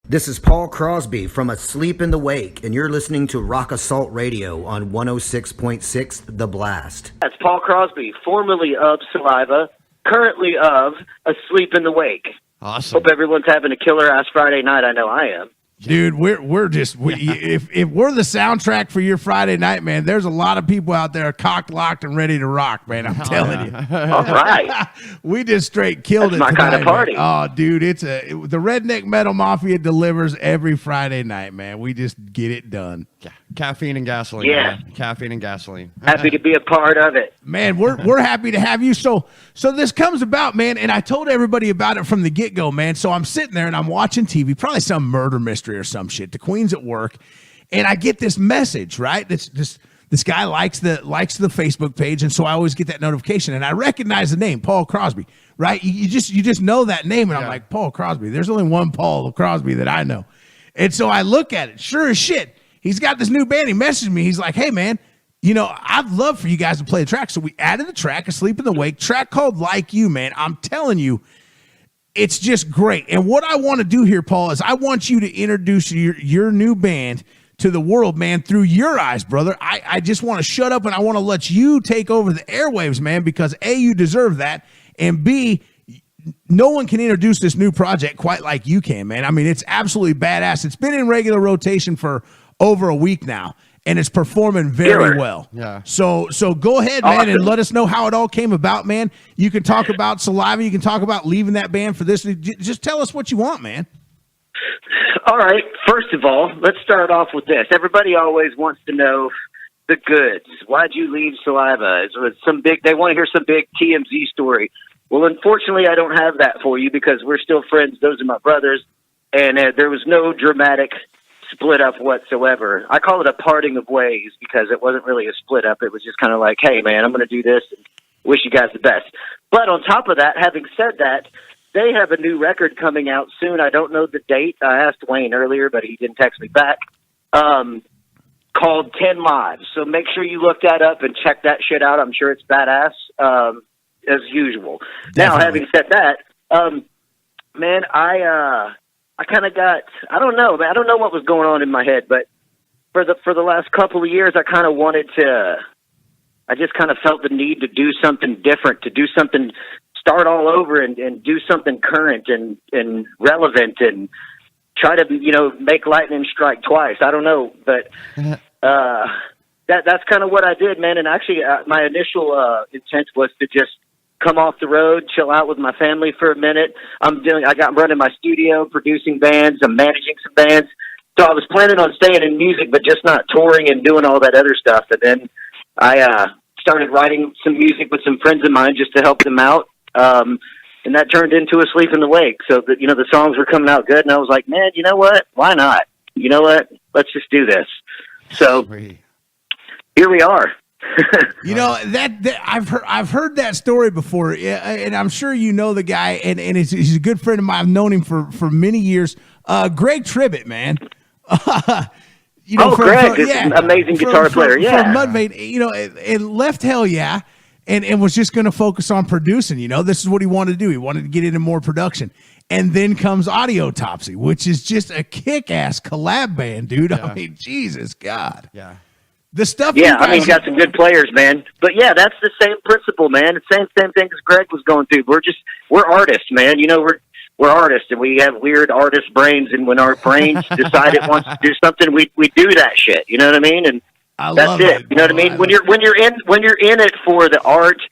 This is Paul Crosby from Asleep in the Wake, and you're listening to Rock Assault Radio on 106.6 The Blast. That's Paul Crosby, formerly of Saliva, currently of Asleep in the Wake. Awesome. Hope everyone's having a killer-ass Friday night. I know I am. Dude, we're just if we're the soundtrack for your Friday night, man, there's a lot of people out there cocked, locked, and ready to rock, man. I'm telling you. All right. We just straight killed That's it my tonight, kind of party. man. Oh, dude, the Redneck Metal Mafia delivers every Friday night, man. We just get it done. Yeah. Caffeine and gasoline. Yeah. Man. Caffeine and gasoline. Happy to be a part of it. Man, we're happy to have you. So this comes about, man, and I told everybody about it from the get-go, man. So I'm sitting there and I'm watching TV, probably some murder mystery or some shit. The Queen's at work, and I get this message, right? This guy likes the Facebook page, and so I always get that notification, and I recognize the name, Paul Crosby, right? You just know that name, and I'm like, Paul Crosby. There's only one Paul Crosby that I know. And so I look at it. Sure as shit, he's got this new band. He messaged me. He's like, hey, man, I'd love for you guys to play the track. So we added the track, Asleep in the Wake, track called Like You, man. I'm telling you, it's just great. And what I want to do here, Paul, is I want you to introduce your new band to the world, man, through your eyes, brother. I just want to shut up and I want to let you take over the airwaves, man, because A, you deserve that, and B, no one can introduce this new project quite like you can, man. I mean, it's absolutely badass. It's been in regular rotation for over a week now, and it's performing very well. Yeah. So go ahead, man, and let us know how it all came about, man. You can talk about Saliva. You can talk about leaving that band for this. Just tell us what you want, man. All right. First of all, let's start off with this. Everybody always wants to know the goods. Why'd you leave Saliva? They want to hear some big TMZ story. Well, unfortunately, I don't have that for you because we're still friends. Those are my brothers, and there was no dramatic split up whatsoever. I call it a parting of ways because it wasn't really a split up. It was just kind of like, hey, man, I'm going to do this and wish you guys the best. But on top of that, having said that, they have a new record coming out soon. I don't know the date. I asked Wayne earlier, but he didn't text me back, called 10 Lives. So make sure you look that up and check that shit out. I'm sure it's badass, as usual. Definitely. Now, having said that, man, I kind of got, I don't know what was going on in my head, but for the last couple of years, I just kind of felt the need to do something different, to do something, start all over and do something current and relevant and try to, make lightning strike twice. I don't know, but, that's kind of what I did, man. And actually, my initial, intent was to just come off the road, chill out with my family for a minute. I'm running my studio, producing bands, I'm managing some bands. So I was planning on staying in music, but just not touring and doing all that other stuff. And then I started writing some music with some friends of mine just to help them out. And that turned into Asleep in the Wake. So that, the songs were coming out good. And I was like, man, you know what? Why not? You know what? Let's just do this. So here we are. that I've heard that story before, and I'm sure you know the guy, and he's a good friend of mine. I've known him for many years. Greg Tribbett, man. Greg is an amazing guitar player. Yeah, from Mudvayne, and left Hell Yeah, and was just going to focus on producing. This is what he wanted to do. He wanted to get into more production, and then comes Audiotopsy, which is just a kick-ass collab band, dude. Yeah. I mean, Jesus God. Yeah. The stuff. Yeah, I mean, you got some good players, man. But yeah, that's the same principle, man. The same thing as Greg was going through. We're artists, man. We're artists, and we have weird artist brains. And when our brains decide it wants to do something, we do that shit. You know what I mean? And that's it. You know what I mean? When you're in it for the art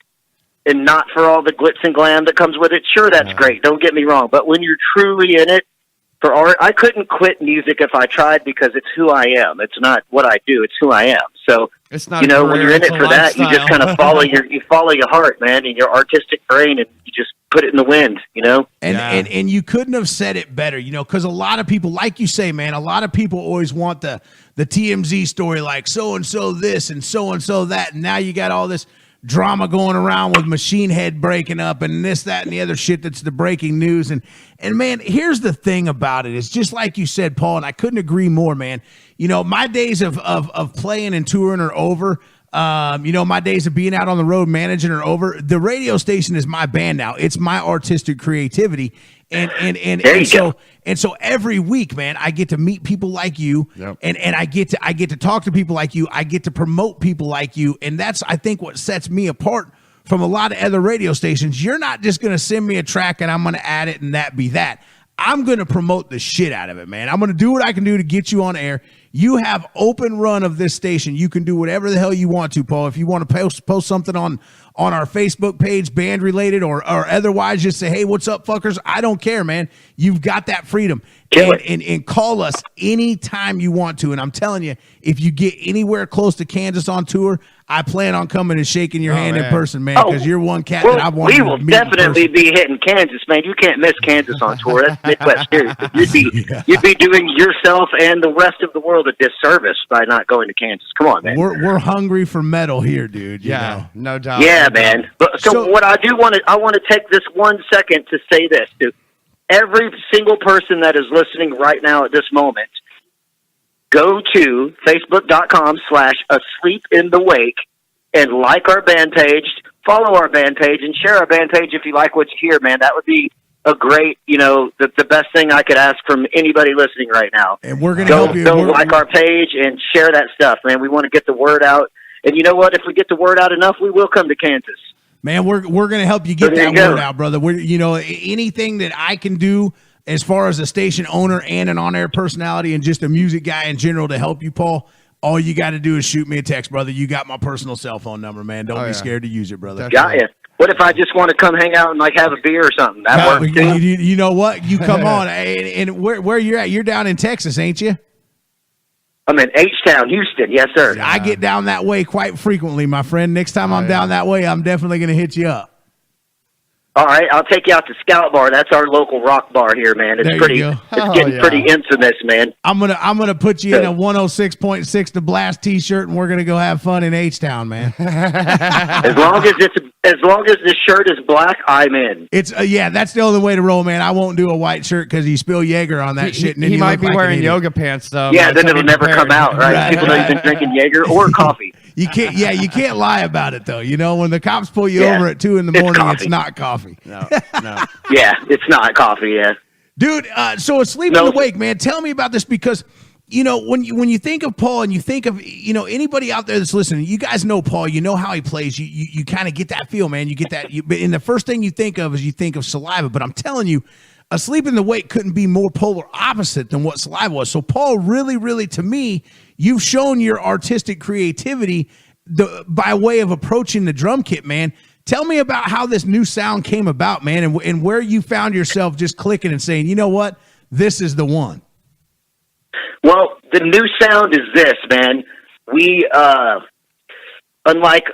and not for all the glitz and glam that comes with it, sure, that's great. Don't get me wrong. But when you're truly in it for art, I couldn't quit music if I tried because it's who I am. It's not what I do; it's who I am. So it's not when you're in it for that, you just kind of follow your heart, man, and your artistic brain, and you just put it in the wind. And you couldn't have said it better, because a lot of people, like you say, man, a lot of people always want the TMZ story, like so and so this and so that, and now you got all this drama going around with Machine Head breaking up and this, that, and the other shit that's the breaking news. And man, here's the thing about it. It's just like you said, Paul, and I couldn't agree more, man. My days of playing and touring are over. My days of being out on the road managing are over. The radio station is my band now. It's my artistic creativity. And so every week, man, I get to meet people like you, Yep. and I get to talk to people like you. I get to promote people like you, and that's, I think, what sets me apart from a lot of other radio stations. You're not just going to send me a track and I'm going to add it and that be that. I'm going to promote the shit out of it, man. I'm going to do what I can do to get you on air. You have open run of this station. You can do whatever the hell you want to, Paul. If you want to post something on our Facebook page, band related or otherwise, just say, hey, what's up, fuckers? I don't care, man. You've got that freedom. And call us anytime you want to. And I'm telling you, if you get anywhere close to Kansas on tour, I plan on coming and shaking your hand in person, man, because you're one cat that I want to meet. We will definitely be hitting Kansas, man. You can't miss Kansas on tour. That's Midwest Series. You'd be doing yourself and the rest of the world a disservice by not going to Kansas. Come on, man. We're hungry for metal here, dude. No doubt. Yeah, man. But so what I do want to take this 1 second to say this to every single person that is listening right now at this moment. Go to facebook.com/asleep in the wake and like our band page, follow our band page, and share our band page if you like what you hear, man. That would be a great, the best thing I could ask from anybody listening right now. And we're going to help you. Go like our page and share that stuff, man. We want to get the word out. And you know what? If we get the word out enough, we will come to Kansas. Man, we're going to help you get that word out, brother. Anything that I can do as far as a station owner and an on-air personality and just a music guy in general to help you, Paul, all you got to do is shoot me a text, brother. You got my personal cell phone number, man. Don't be scared to use it, brother. Got you. What if I just want to come hang out and have a beer or something? That works too. You know what? You come on. And where you're at? You're down in Texas, ain't you? I'm in H-Town, Houston. Yes, sir. I get down that way quite frequently, my friend. Next time I'm down that way, I'm definitely going to hit you up. All right, I'll take you out to Scout Bar. That's our local rock bar here, man. It's getting pretty infamous, man. I'm gonna put you in a 106.6 The Blast T-shirt, and we're gonna go have fun in H-Town, man. as long as the shirt is black, I'm in. It's that's the only way to roll, man. I won't do a white shirt because you spill Jaeger on that shit. And then he might be wearing yoga pants though. Yeah, then it'll never come out, right? People know you've been drinking Jaeger or coffee. You can't lie about it though. When the cops pull you over at 2 a.m, it's not coffee. No. Yeah, it's not coffee. Yeah, dude. So Asleep in the Wake, man. Tell me about this because when you think of Paul and you think of anybody out there that's listening, you guys know Paul. You know how he plays. You kind of get that feel, man. You get that. And the first thing you think of is you think of Saliva. But I'm telling you, Asleep in the Wake couldn't be more polar opposite than what Saliva was. So Paul, really, really, to me, you've shown your artistic creativity by way of approaching the drum kit, man. Tell me about how this new sound came about, man, and where you found yourself just clicking and saying, you know what, this is the one. Well, the new sound is this, man. We, unlike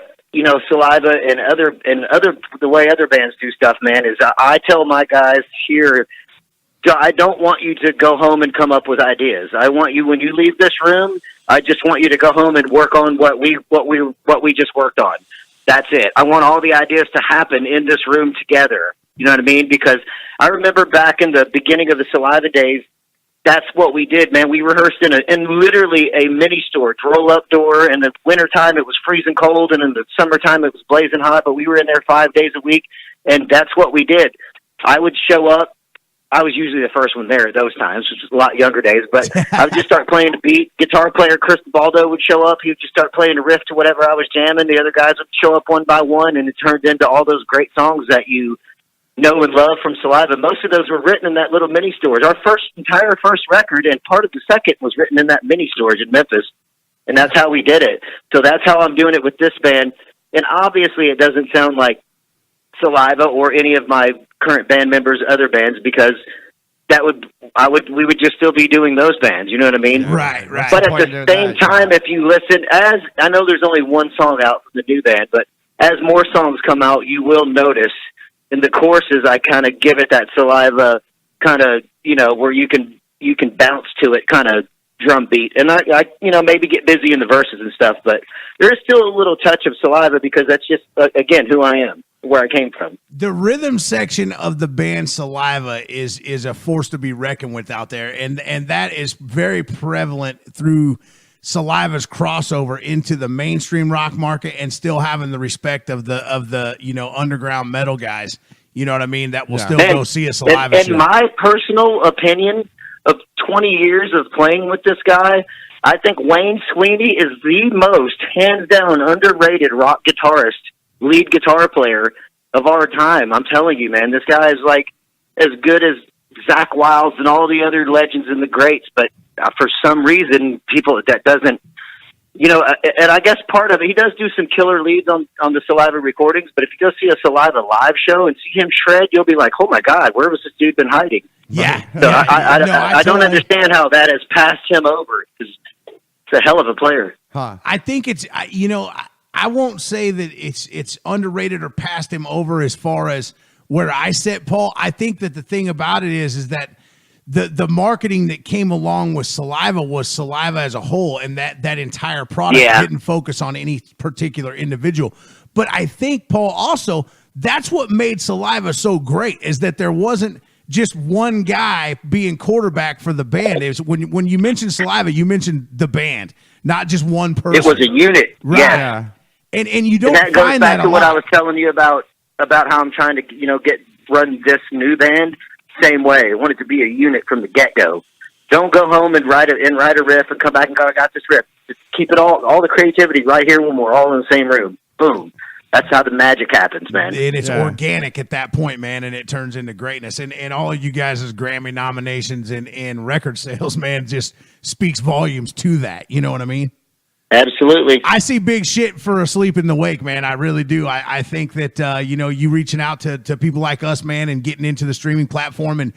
Saliva and the way other bands do stuff, man, is I tell my guys here, I don't want you to go home and come up with ideas. I want you, when you leave this room, I just want you to go home and work on what we just worked on. That's it. I want all the ideas to happen in this room together. You know what I mean? Because I remember back in the beginning of the Saliva days, that's what we did, man. We rehearsed in literally a mini storage roll-up door. In the wintertime, it was freezing cold, and in the summertime, it was blazing hot, but we were in there 5 days a week, and that's what we did. I would show up. I was usually the first one there at those times, which was a lot younger days, but I would just start playing the beat. Guitar player Chris Baldo would show up. He would just start playing a riff to whatever I was jamming. The other guys would show up one by one, and it turned into all those great songs that you know and love from Saliva. Most of those were written in that little mini storage. Our entire first record and part of the second was written in that mini storage in Memphis, and that's how we did it. So that's how I'm doing it with this band, and obviously it doesn't sound like Saliva or any of my current band members' other bands, because we would just still be doing those bands. You know what I mean? Right. But at the same time, if you listen, I know there's only one song out from the new band, but as more songs come out, you will notice in the choruses, I kind of give it that Saliva kind of, where you can bounce to it kind of drum beat. And I maybe get busy in the verses and stuff, but there is still a little touch of Saliva because that's just, again, who I am, where I came from. The rhythm section of the band Saliva is a force to be reckoned with out there, and that is very prevalent through Saliva's crossover into the mainstream rock market and still having the respect of the underground metal guys. You know what I mean? That will still go see a Saliva show. In my personal opinion of 20 years of playing with this guy, I think Wayne Sweeney is the most hands down underrated rock guitarist, lead guitar player of our time. I'm telling you, man, this guy is like as good as Zakk Wylde and all the other legends and the greats, but for some reason, people that doesn't, and I guess part of it, he does do some killer leads on the Saliva recordings, but if you go see a Saliva live show and see him shred, you'll be like, oh my God, where was this dude been hiding? Yeah. So I don't understand how that has passed him over, because it's a hell of a player. Huh. I think it's, I won't say that it's underrated or passed him over as far as where I sit, Paul. I think that the thing about it is that the marketing that came along with Saliva was Saliva as a whole, and that entire product didn't focus on any particular individual. But I think, Paul, also that's what made Saliva so great, is that there wasn't just one guy being quarterback for the band. It was, when you mentioned Saliva, you mentioned the band, not just one person. It was a unit, right? Yeah. And you don't and that goes find back that to a what lot. I was telling you about how I'm trying to run this new band. Same way, I want it to be a unit from the get go. Don't go home and write a riff and come back and go, I got this riff. Just keep it all the creativity right here when we're all in the same room. Boom. That's how the magic happens, man. And it's organic at that point, man, and it turns into greatness. And all of you guys' Grammy nominations and record sales, man, just speaks volumes to that. You know what I mean? Absolutely. I see big shit for Asleep in the Wake, man. I really do. I think that, you reaching out to people like us, man, and getting into the streaming platform. And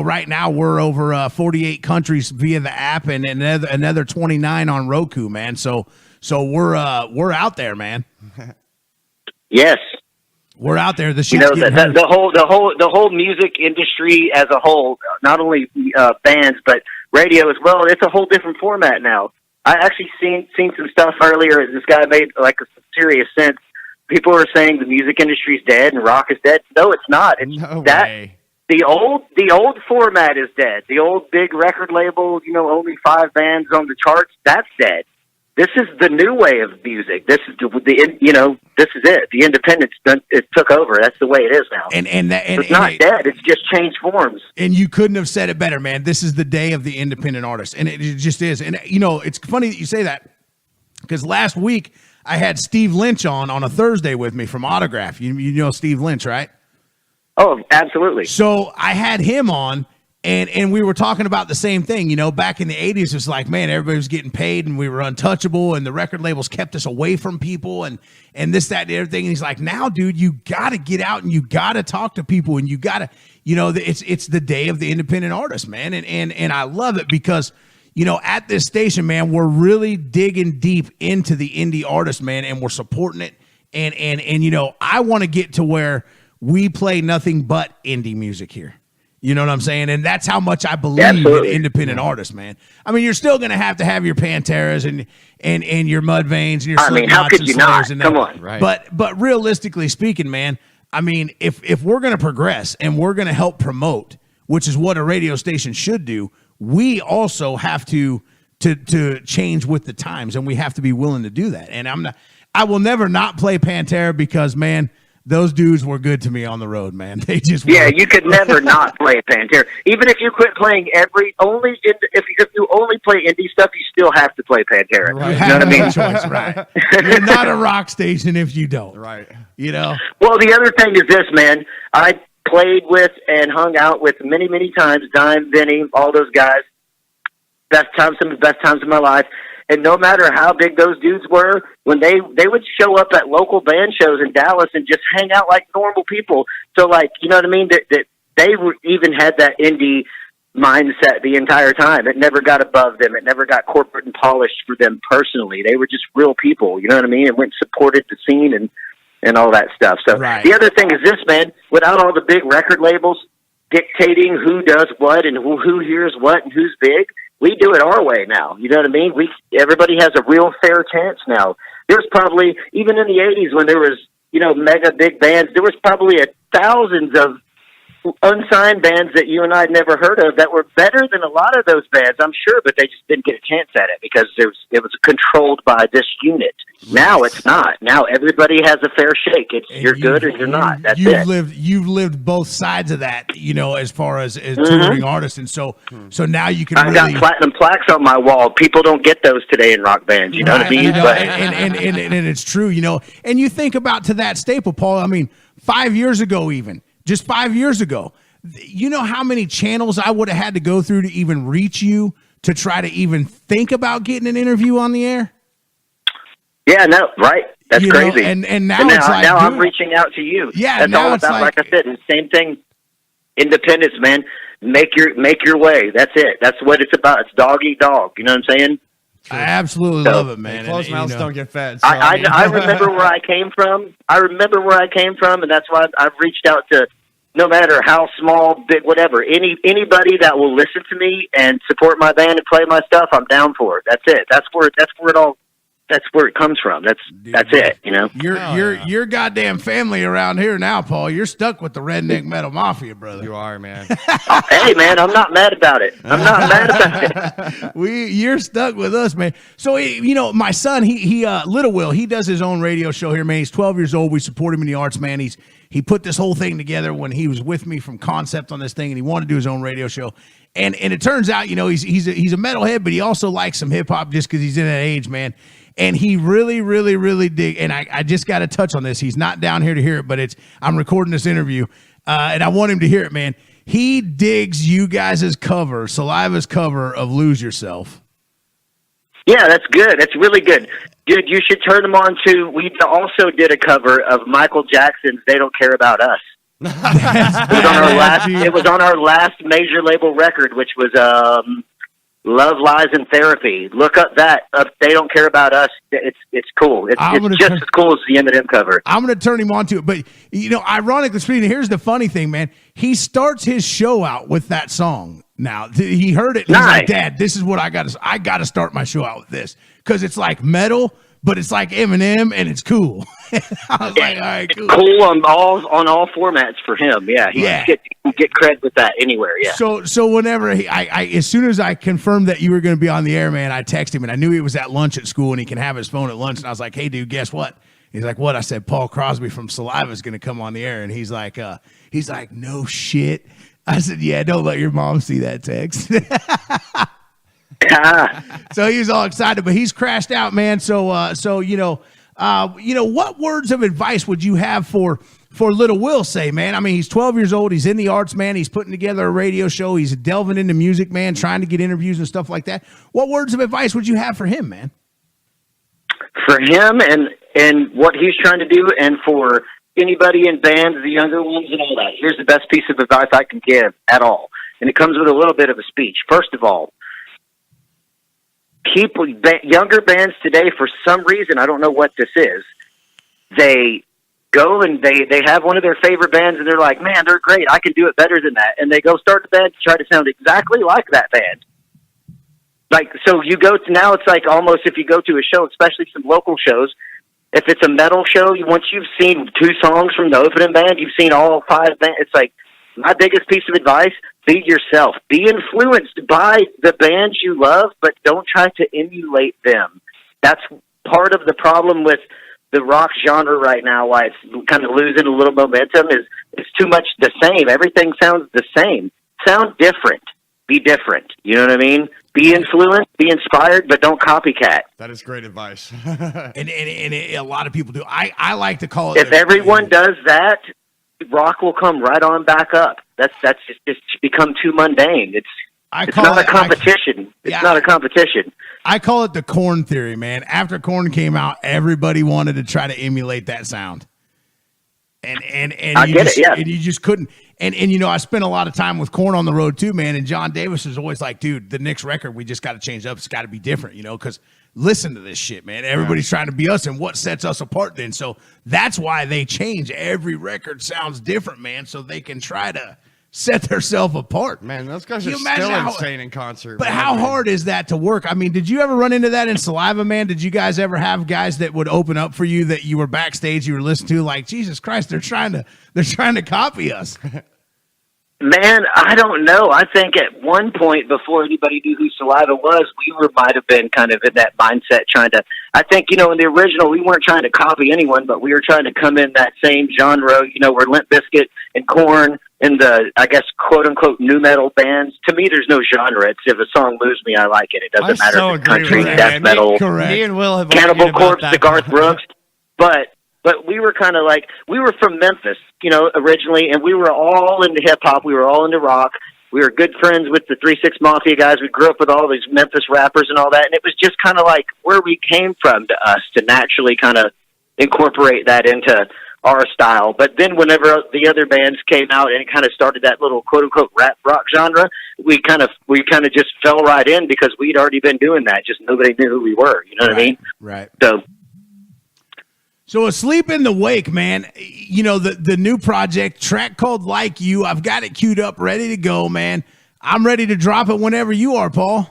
right now we're over 48 countries via the app and another 29 on Roku, man. So we're out there, man. Yes. We're out there. The shit's the whole music industry as a whole, not only bands, but radio as well. It's a whole different format now. I actually seen some stuff earlier. This guy made like a serious sense. People are saying the music industry's dead and rock is dead. No, it's not. It's No that way. the old format is dead. The old big record label, only 5 bands on the charts. That's dead. This is the new way of music. This is this is it. The independence it took over. That's the way it is now. And it's not dead. It's just changed forms. And you couldn't have said it better, man. This is the day of the independent artist, and it just is. And it's funny that you say that, because last week I had Steve Lynch on a Thursday with me from Autograph. You know Steve Lynch, right? Oh, absolutely. So I had him on. And we were talking about the same thing, back in the 80s, it was like, man, everybody was getting paid and we were untouchable and the record labels kept us away from people and this, that, and everything. And he's like, now, dude, you got to get out and you got to talk to people and you got to, it's the day of the independent artist, man. And I love it because, at this station, man, we're really digging deep into the indie artist, man, and we're supporting it. And I want to get to where we play nothing but indie music here. You know what I'm saying? And that's how much I believe in independent artists, man. I mean, you're still going to have your Panteras and your Mudvaynes and your Slipknots how could and you Slayers not? and Come that. on. Right. But realistically speaking, man, I mean, if we're going to progress and we're going to help promote, which is what a radio station should do, we also have to change with the times, and we have to be willing to do that. And I will never not play Pantera because, man, those dudes were good to me on the road, man. They just were. Yeah, you could never not play Pantera. Even if you quit playing if you only play indie stuff, you still have to play Pantera. You You have know what I no mean? choice, right? You're not a rock station if you don't. Right. Well, the other thing is this, man. I played with and hung out with many, many times, Dime, Vinny, all those guys. Some of the best times of my life. And no matter how big those dudes were, when they would show up at local band shows in Dallas and just hang out like normal people. So, like, you know what I mean? That they even had that indie mindset the entire time. It never got above them. It never got corporate and polished for them personally. They were just real people. You know what I mean? And went and supported the scene and all that stuff. So The other thing is this, man. Without all the big record labels dictating who does what and who hears what and who's big, we do it our way now. You know what I mean? Everybody has a real fair chance now. There's probably, even in the 80s when there was, mega big bands, there was probably thousands of unsigned bands that you and I had never heard of that were better than a lot of those bands, I'm sure, but they just didn't get a chance at it because it was controlled by this unit. Now it's not. Now everybody has a fair shake. It's you're good or you're not. That's it. You've lived both sides of that, as far as touring artists, and so now you can. I've got platinum plaques on my wall. People don't get those today in rock bands. You know what I mean? And it's true, And you think about to that staple, Paul. I mean, 5 years ago, just 5 years ago, you know how many channels I would have had to go through to even reach you to try to even think about getting an interview on the air? Yeah, no, right. That's crazy. And now it's like, now I'm reaching out to you. Yeah, that's all about. Like I said, the same thing. Independence, man. Make your way. That's it. That's what it's about. It's dog eat dog. You know what I'm saying? I absolutely love it, man. Closed mouths don't get fed. So I remember where I came from. And that's why I've reached out to, no matter how small, big, whatever, anybody that will listen to me and support my band and play my stuff. I'm down for it. That's it. That's where it comes from. That's it. You're goddamn family around here now, Paul. You're stuck with the Redneck Metal Mafia, brother. You are, man. Hey, man, I'm not mad about it. You're stuck with us, man. So my son, he Little Will, he does his own radio show here, man. He's 12 years old. We support him in the arts, man. He put this whole thing together when he was with me from concept on this thing, and he wanted to do his own radio show. And it turns out, he's a metalhead, but he also likes some hip hop just because he's in that age, man. And he really, really, really dig. And I just got to touch on this. He's not down here to hear it, but I'm recording this interview, and I want him to hear it, man. He digs you guys' cover, Saliva's cover of "Lose Yourself." Yeah, that's good. That's really good. Dude, you should turn them on to. We also did a cover of Michael Jackson's "They Don't Care About Us." It was on our last major label record, which was Love, Lies, and Therapy. Look up that. They Don't Care About Us. It's cool. It's just as cool as the Eminem cover. I'm going to turn him on to it. But, ironically speaking, here's the funny thing, man. He starts his show out with that song. Now, he heard it. And He's like, Dad, this is what I got to start my show out with this. Because it's like metal, but it's like Eminem, and it's cool. I was like, all right, cool. Cool on all formats for him. Yeah, he can get credit with that anywhere. Yeah. So whenever I as soon as I confirmed that you were going to be on the air, man, I texted him, and I knew he was at lunch at school, and he can have his phone at lunch. And I was like, hey, dude, guess what? He's like, what? I said, Paul Crosby from Saliva is going to come on the air, and he's like, no shit. I said, yeah, don't let your mom see that text. So he was all excited, but he's crashed out, man. So what words of advice would you have for Little Will, say, man? I mean, he's 12 years old. He's in the arts, man. He's putting together a radio show. He's delving into music, man, trying to get interviews and stuff like that. What words of advice would you have for him, man? For him and what he's trying to do, and for anybody in bands, the younger ones and all that, here's the best piece of advice I can give at all. And it comes with a little bit of a speech. First of all, younger bands today, for some reason, I don't know what this is, they go and they have one of their favorite bands and they're like, man, they're great, I can do it better than that. And they go start the band to try to sound exactly like that band. Like, so you go to, now it's like almost if you go to a show, especially some local shows, if it's a metal show, once you've seen 2 songs from the opening band, you've seen all 5 bands. It's like, my biggest piece of advice, be yourself. Be influenced by the bands you love, but don't try to emulate them. That's part of the problem with the rock genre right now, why it's kind of losing a little momentum, is it's too much the same. Everything sounds the same. Sound different. Be different. You know what I mean? Be influenced, be inspired, but don't copycat. That is great advice. and a lot of people do. I like to call it. If everyone does that, rock will come right on back up. That's just become too mundane. It's not a competition. It's not a competition. I call it the Korn theory, man. After Korn came out, everybody wanted to try to emulate that sound. And you just couldn't. And I spent a lot of time with Korn on the road too, man. And John Davis was always like, dude, the next record, we just got to change up. It's got to be different, because listen to this shit, man. Everybody's trying to be us, and what sets us apart then? So that's why they change. Every record sounds different, man, so they can try to set themselves apart. Man, those guys are still insane in concert. But how hard is that to work? I mean, did you ever run into that in Saliva, man? Did you guys ever have guys that would open up for you that you were backstage, you were listening to, like, Jesus Christ, they're trying to copy us? Man, I don't know. I think at one point before anybody knew who Saliva was, might have been kind of in that mindset trying to, I think, in the original, we weren't trying to copy anyone, but we were trying to come in that same genre, where Limp Bizkit and Korn and the, I guess, quote unquote, new metal bands. To me, there's no genre. It's if a song moves me, I like it. It doesn't matter if it's country, death metal, Me and Will have Cannibal argued about Corpse, that. the Garth Brooks, But we were kind of like, we were from Memphis, originally, and we were all into hip-hop. We were all into rock. We were good friends with the 3-6 Mafia guys. We grew up with all these Memphis rappers and all that, and it was just kind of like where we came from to us to naturally kind of incorporate that into our style. But then whenever the other bands came out and it kind of started that little quote-unquote rap rock genre, we kind of just fell right in because we'd already been doing that. Just nobody knew who we were. You know what I mean? Right. So Asleep in the Wake, man, the new project, track called Like You. I've got it queued up, ready to go, man. I'm ready to drop it whenever you are, Paul.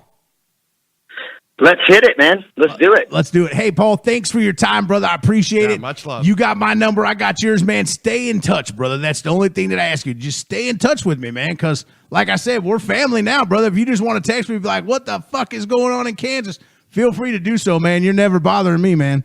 let's hit it, man. Let's do it. Let's do it. Hey, Paul, thanks for your time, brother. I appreciate it. Much love. You got my number. I got yours, man. Stay in touch, brother. That's the only thing that I ask you. Just stay in touch with me, man, because like I said, we're family now, brother. If you just want to text me, be like, what the fuck is going on in Kansas? Feel free to do so, man. You're never bothering me, man.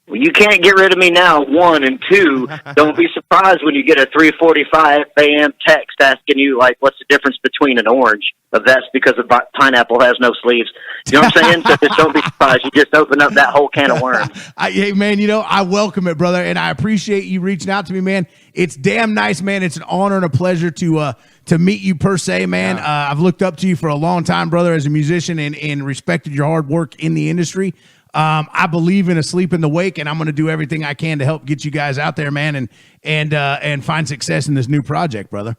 Well, you can't get rid of me now, 1, and 2, don't be surprised when you get a 3:45 a.m. text asking you, like, what's the difference between an orange? But that's because a pineapple has no sleeves. You know what I'm saying? So just don't be surprised. You just open up that whole can of worms. Hey, man, I welcome it, brother, and I appreciate you reaching out to me, man. It's damn nice, man. It's an honor and a pleasure to meet you per se, man. Yeah. I've looked up to you for a long time, brother, as a musician and respected your hard work in the industry. I believe in Asleep in the Wake, and I'm going to do everything I can to help get you guys out there, man, and find success in this new project, brother.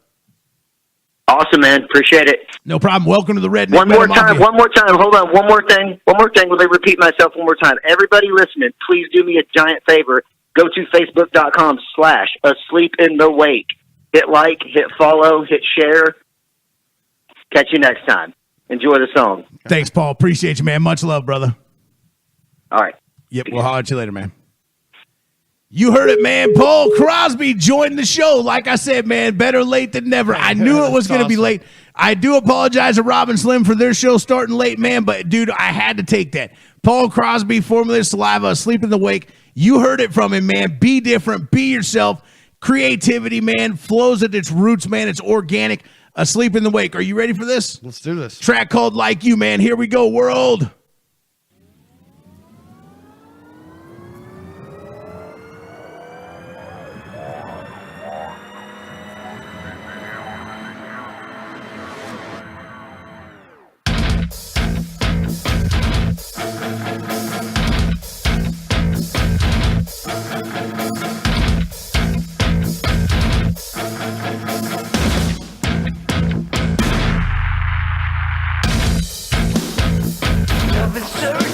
Awesome, man. Appreciate it. No problem. Welcome to the Redneck. One more time. Hold on. One more thing. Will I repeat myself one more time? Everybody listening, please do me a giant favor. Go to Facebook.com/Asleep in the Wake. Hit like, hit follow, hit share. Catch you next time. Enjoy the song. Thanks, Paul. Appreciate you, man. Much love, brother. All right. Yep, we'll holler at you later, man. You heard it, man. Paul Crosby joined the show. Like I said, man, better late than never. I knew it was going to be late. I do apologize to Rob and Slim for their show starting late, man, but, dude, I had to take that. Paul Crosby, formerly Saliva, Asleep in the Wake. You heard it from him, man. Be different. Be yourself. Creativity, man. Flows at its roots, man. It's organic. Asleep in the Wake. Are you ready for this? Let's do this. Track called Like You, man. Here we go, world. Love is so